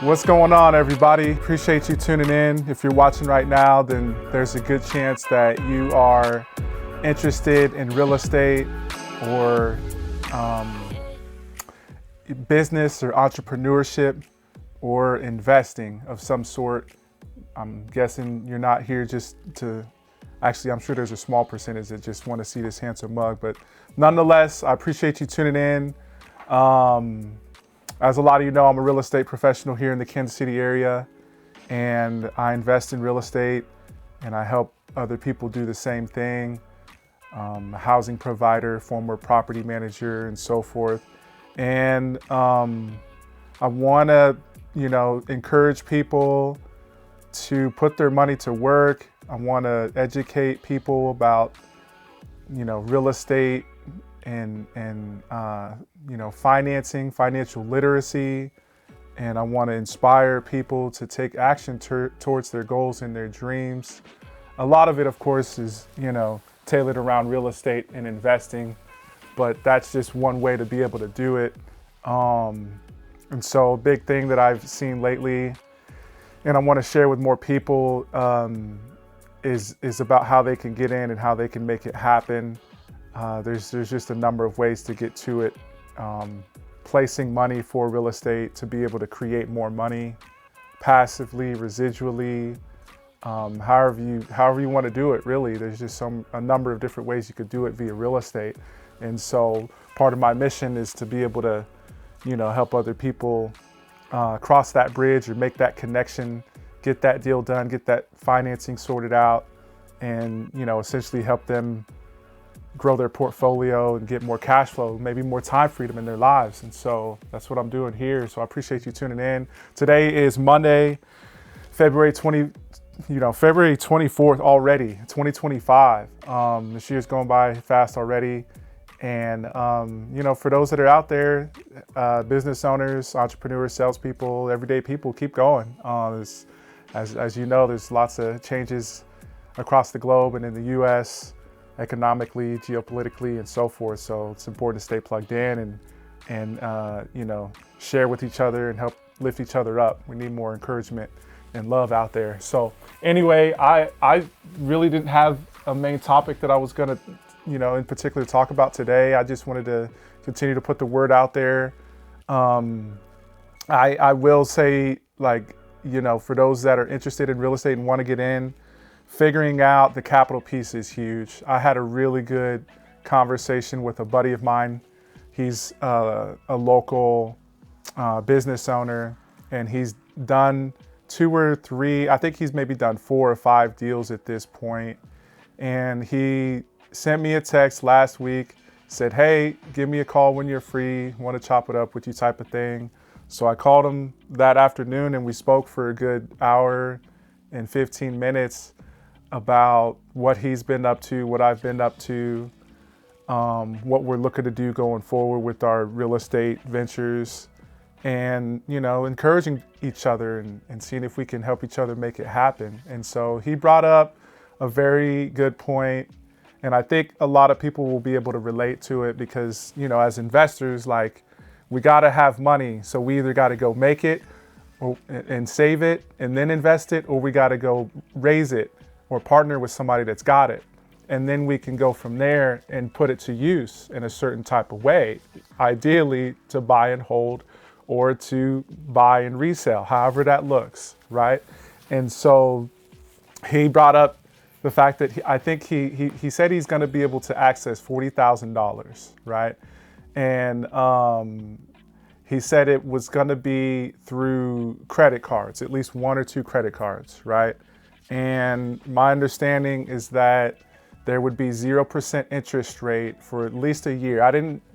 What's going on, everybody? Appreciate you tuning in. If you're watching right now, then there's a good chance that you are interested in real estate or business or entrepreneurship or investing of some sort. I'm guessing you're not here just to, actually, I'm sure there's a small percentage that just want to see this handsome mug, but nonetheless, I appreciate you tuning in. As a lot of you know, I'm a real estate professional here in the Kansas City area, and I invest in real estate and I help other people do the same thing. A housing provider, former property manager, and so forth. And I want to, encourage people to put their money to work. I want to educate people about, real estate and financing, financial literacy. And I want to inspire people to take action towards their goals and their dreams. A lot of it, of course, is, tailored around real estate and investing, but that's just one way to be able to do it. And so a big thing that I've seen lately, and I want to share with more people, is about how they can get in and how they can make it happen. There's just a number of ways to get to it. Placing money for real estate to be able to create more money, passively, residually, however you want to do it. Really, there's just a number of different ways you could do it via real estate. And so part of my mission is to be able to, help other people cross that bridge or make that connection, get that deal done, get that financing sorted out, and essentially help them grow their portfolio and get more cash flow, maybe more time freedom in their lives. And so that's what I'm doing here. So I appreciate you tuning in. Today is Monday, February 24th already, 2025. This year's going by fast already. And, for those that are out there, business owners, entrepreneurs, salespeople, everyday people, keep going. As you know, there's lots of changes across the globe and in the U.S., economically, geopolitically, and so forth. So it's important to stay plugged in and share with each other and help lift each other up. We need more encouragement and love out there. So anyway, I really didn't have a main topic that I was gonna, in particular talk about today. I just wanted to continue to put the word out there. I will say, for those that are interested in real estate and want to get in, figuring out the capital piece is huge. I had a really good conversation with a buddy of mine. He's a local business owner, and he's done 2 or 3, I think he's maybe done 4 or 5 deals at this point. And he sent me a text last week, said, "Hey, give me a call when you're free, want to chop it up with you," type of thing. So I called him that afternoon and we spoke for a good hour and 15 minutes about what he's been up to, what I've been up to, what we're looking to do going forward with our real estate ventures, and encouraging each other and seeing if we can help each other make it happen. And so he brought up a very good point, and I think a lot of people will be able to relate to it because as investors, we got to have money, so we either got to go make it and save it and then invest it, or we got to go raise it or partner with somebody that's got it. And then we can go from there and put it to use in a certain type of way, ideally to buy and hold or to buy and resell, however that looks, right? And so he brought up the fact that I think he said he's going to be able to access $40,000, right? And he said it was going to be through credit cards, at least 1 or 2 credit cards, right? And my understanding is that there would be 0% interest rate for at least a year.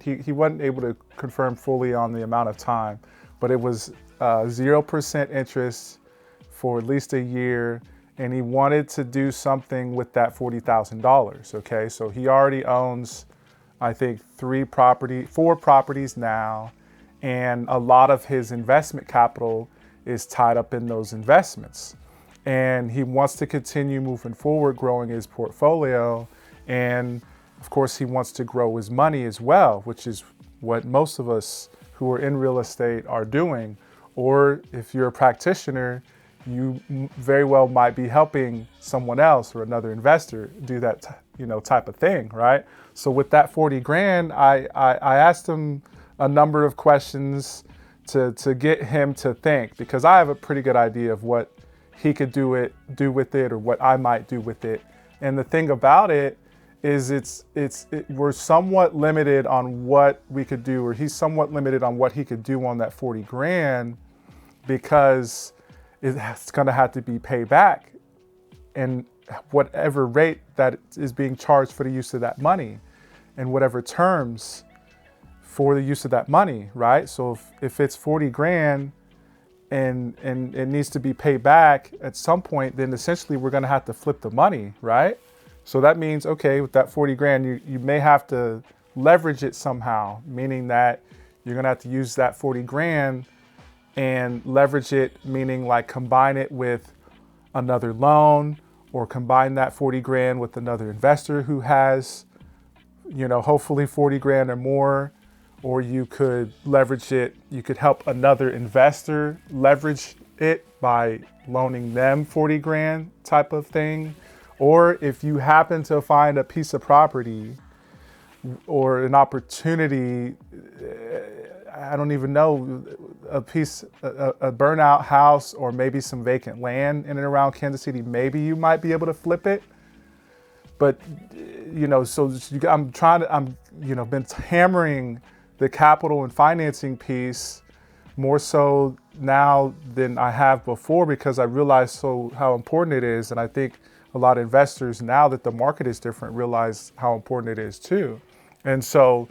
He wasn't able to confirm fully on the amount of time, but it was 0% interest for at least a year. And he wanted to do something with that $40,000, okay? So he already owns, I think, 4 properties now. And a lot of his investment capital is tied up in those investments. And he wants to continue moving forward, growing his portfolio. And of course, he wants to grow his money as well, which is what most of us who are in real estate are doing, Or if you're a practitioner, you very well might be helping someone else or another investor do that, type of thing, right? So with that 40 grand, I asked him a number of questions to get him to think, because I have a pretty good idea of what he could do with it, or what I might do with it. And the thing about it is we're somewhat limited on what we could do, or he's somewhat limited on what he could do on that 40 grand, because it's going to have to be paid back and whatever rate that is being charged for the use of that money, and whatever terms for the use of that money, right? So if it's 40 grand and it needs to be paid back at some point, then essentially we're going to have to flip the money, right? So that means, okay, with that 40 grand, you may have to leverage it somehow, meaning that you're going to have to use that 40 grand and leverage it, meaning like combine it with another loan, or combine that 40 grand with another investor who has, hopefully 40 grand or more. Or you could leverage it, you could help another investor leverage it by loaning them 40 grand type of thing. Or if you happen to find a piece of property or an opportunity, I don't even know, a burnout house, or maybe some vacant land in and around Kansas City, maybe you might be able to flip it. But, been hammering the capital and financing piece more so now than I have before, because I realize how important it is. And I think a lot of investors, now that the market is different, realize how important it is too. And so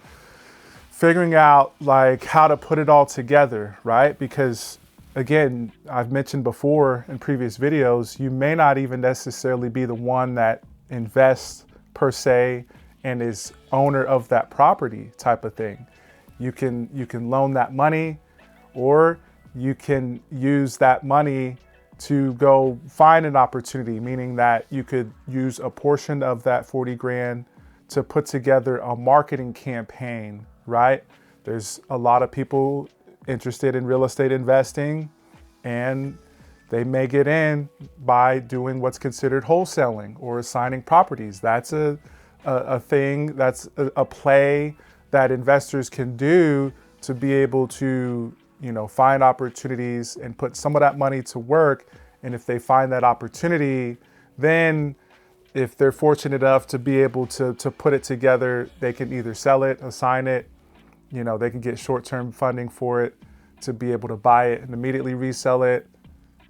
figuring out like how to put it all together, right? Because again, I've mentioned before in previous videos, you may not even necessarily be the one that invests per se and is owner of that property type of thing. You can loan that money, or you can use that money to go find an opportunity, meaning that you could use a portion of that 40 grand to put together a marketing campaign, right? There's a lot of people interested in real estate investing, and they may get in by doing what's considered wholesaling or assigning properties. That's a thing, that's a play that investors can do to be able to, find opportunities and put some of that money to work. And if they find that opportunity, then if they're fortunate enough to be able to put it together, they can either sell it, assign it, they can get short-term funding for it to be able to buy it and immediately resell it.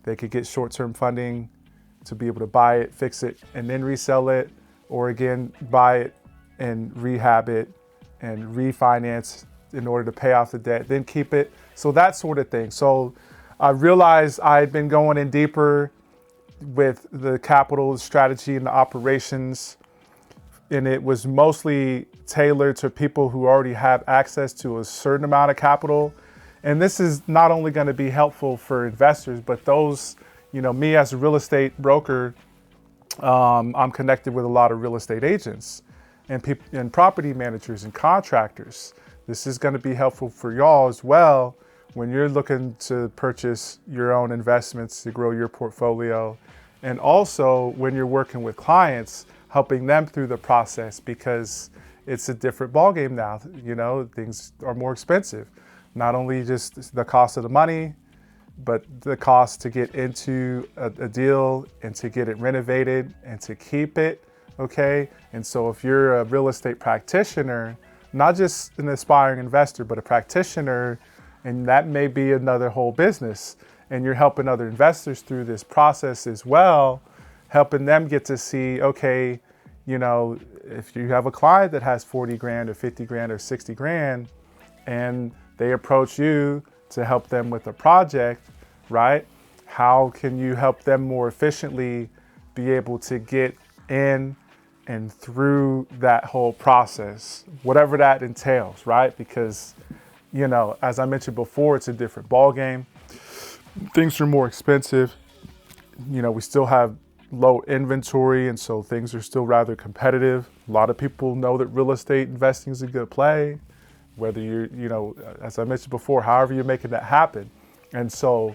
They could get short-term funding to be able to buy it, fix it, and then resell it, or again, buy it and rehab it and refinance in order to pay off the debt, then keep it. So that sort of thing. So I realized I had been going in deeper with the capital strategy and the operations, and it was mostly tailored to people who already have access to a certain amount of capital. And this is not only going to be helpful for investors, but those, me as a real estate broker, I'm connected with a lot of real estate agents and property managers and contractors. This is going to be helpful for y'all as well when you're looking to purchase your own investments to grow your portfolio. And also when you're working with clients, helping them through the process, because it's a different ballgame now. Things are more expensive. Not only just the cost of the money, but the cost to get into a deal and to get it renovated and to keep it, okay? And so if you're a real estate practitioner, not just an aspiring investor, but a practitioner, and that may be another whole business, and you're helping other investors through this process as well, helping them get to see, okay, if you have a client that has 40 grand or 50 grand or 60 grand, and they approach you to help them with a project, right? How can you help them more efficiently be able to get in and through that whole process, whatever that entails, right? Because, as I mentioned before, it's a different ballgame. Things are more expensive. We still have low inventory, and so things are still rather competitive. A lot of people know that real estate investing is a good play, whether you're, as I mentioned before, however you're making that happen. And so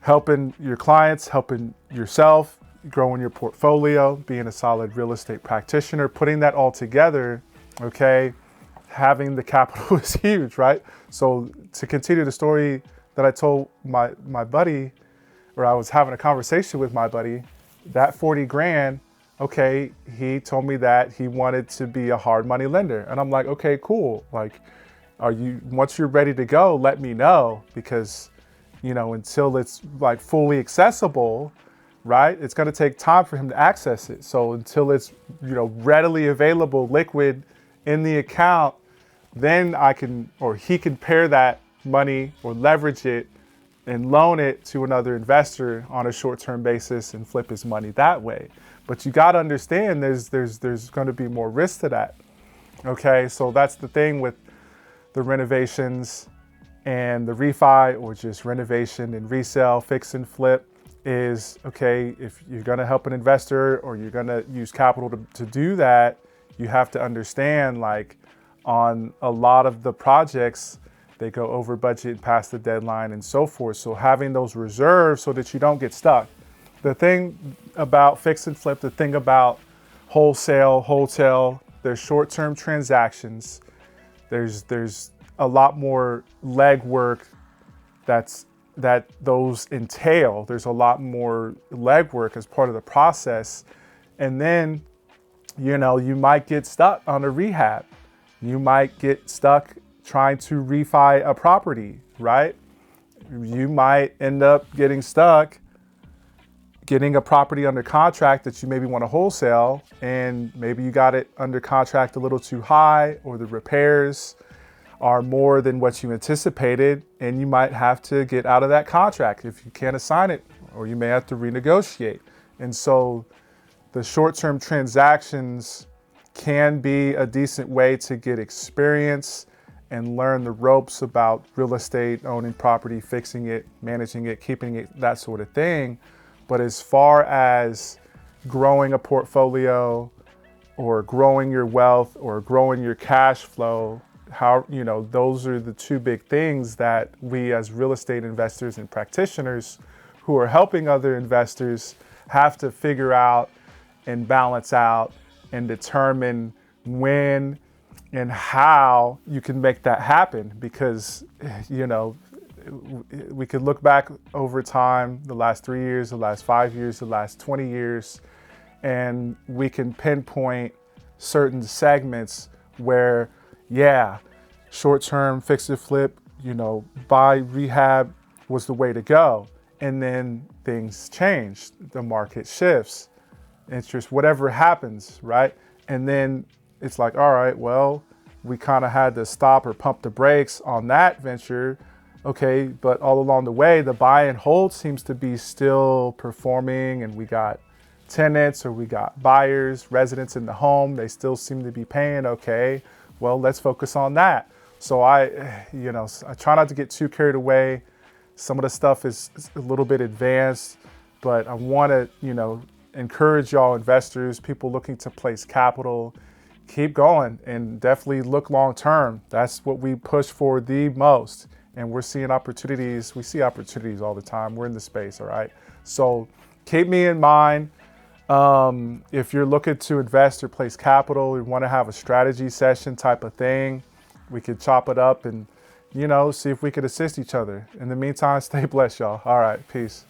helping your clients, helping yourself, growing your portfolio, being a solid real estate practitioner, putting that all together, okay, having the capital is huge, right? So to continue the story that I told my buddy, or I was having a conversation with my buddy, that 40 grand, okay, he told me that he wanted to be a hard money lender. And I'm like, okay, cool. Like, once you're ready to go, let me know, because, you know, until it's like fully accessible, right, it's going to take time for him to access it. So until it's, you know, readily available, liquid in the account, then I can, or he can pair that money or leverage it and loan it to another investor on a short-term basis and flip his money that way. But you got to understand there's going to be more risk to that. Okay, so that's the thing with the renovations and the refi, or just renovation and resale, fix and flip, is, okay, if you're going to help an investor or you're going to use capital to do that, you have to understand, like, on a lot of the projects, they go over budget, past the deadline, and so forth. So having those reserves so that you don't get stuck. The thing about fix and flip, the thing about wholesale, there's short-term transactions. There's a lot more legwork that those entail. There's a lot more legwork as part of the process. And then, you know, you might get stuck on a rehab. You might get stuck trying to refi a property, right? You might end up getting stuck getting a property under contract that you maybe want to wholesale, and maybe you got it under contract a little too high, or the repairs are more than what you anticipated, and you might have to get out of that contract if you can't assign it, or you may have to renegotiate. And so the short-term transactions can be a decent way to get experience and learn the ropes about real estate, owning property, fixing it, managing it, keeping it, that sort of thing. But as far as growing a portfolio or growing your wealth or growing your cash flow, how, you know, those are the two big things that we as real estate investors and practitioners who are helping other investors have to figure out and balance out and determine when and how you can make that happen. Because, you know, we could look back over time, the last 3 years, the last 5 years, the last 20 years, and we can pinpoint certain segments where, yeah, short-term fix and flip, you know, buy, rehab was the way to go. And then things change, the market shifts, interest, whatever happens, right? And then it's like, all right, well, we kind of had to stop or pump the brakes on that venture. Okay, but all along the way, the buy and hold seems to be still performing, and we got tenants, or we got buyers, residents in the home, they still seem to be paying okay. Well, let's focus on that. So I try not to get too carried away. Some of the stuff is a little bit advanced, but I want to, you know, encourage y'all investors, people looking to place capital, keep going and definitely look long term. That's what we push for the most. And we're seeing opportunities. We see opportunities all the time. We're in the space, all right? So keep me in mind. If you're looking to invest or place capital, you want to have a strategy session type of thing, we could chop it up and, you know, see if we could assist each other. In the meantime, stay blessed, y'all. All right, peace.